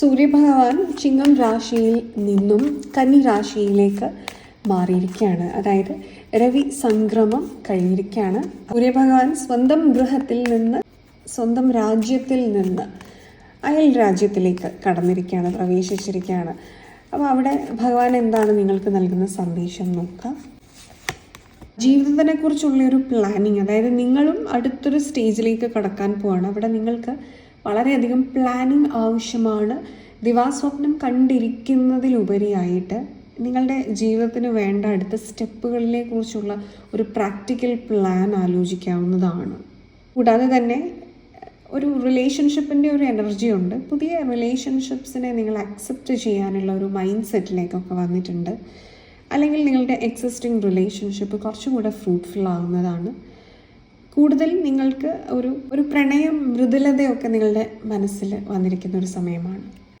സൂര്യഭഗവാൻ ചിങ്ങം രാശിയിൽ നിന്നും കന്നി രാശിയിലേക്ക് മാറിയിരിക്കുകയാണ്. അതായത് രവി സംക്രമം കഴിഞ്ഞിരിക്കുകയാണ്. സൂര്യഭഗവാൻ സ്വന്തം ഗൃഹത്തിൽ നിന്ന്, സ്വന്തം രാജ്യത്തിൽ നിന്ന് അയൽ രാജ്യത്തിലേക്ക് കടന്നിരിക്കുകയാണ്, പ്രവേശിച്ചിരിക്കുകയാണ്. അപ്പോൾ അവിടെ ഭഗവാൻ എന്താണ് നിങ്ങൾക്ക് നൽകുന്ന സന്ദേശം നോക്കാം. ജീവിതത്തിനെക്കുറിച്ചുള്ളൊരു പ്ലാനിങ്, അതായത് നിങ്ങളും അടുത്തൊരു സ്റ്റേജിലേക്ക് കടക്കാൻ പോവാണ്. അവിടെ നിങ്ങൾക്ക് വളരെയധികം പ്ലാനിങ് ആവശ്യമാണ്. ദിവാസ്വപ്നം കണ്ടിരിക്കുന്നതിലുപരിയായിട്ട് നിങ്ങളുടെ ജീവിതത്തിന് വേണ്ട അടുത്ത സ്റ്റെപ്പുകളിനെ കുറിച്ചുള്ള ഒരു പ്രാക്ടിക്കൽ പ്ലാൻ ആലോചിക്കാവുന്നതാണ്. കൂടാതെ തന്നെ ഒരു റിലേഷൻഷിപ്പിൻ്റെ ഒരു എനർജി ഉണ്ട്. പുതിയ റിലേഷൻഷിപ്സിനെ നിങ്ങൾ അക്സെപ്റ്റ് ചെയ്യാനുള്ള ഒരു മൈൻഡ് സെറ്റിലേക്കൊക്കെ വന്നിട്ടുണ്ട്. അല്ലെങ്കിൽ നിങ്ങളുടെ എക്സിസ്റ്റിംഗ് റിലേഷൻഷിപ്പ് കുറച്ചുകൂടെ ഫ്രൂട്ട്ഫുൾ ആവുന്നതാണ്. കൂടുതൽ നിങ്ങൾക്ക് ഒരു പ്രണയം, മൃദുലതയൊക്കെ നിങ്ങളുടെ മനസ്സിൽ വന്നിരിക്കുന്ന ഒരു സമയമാണ്.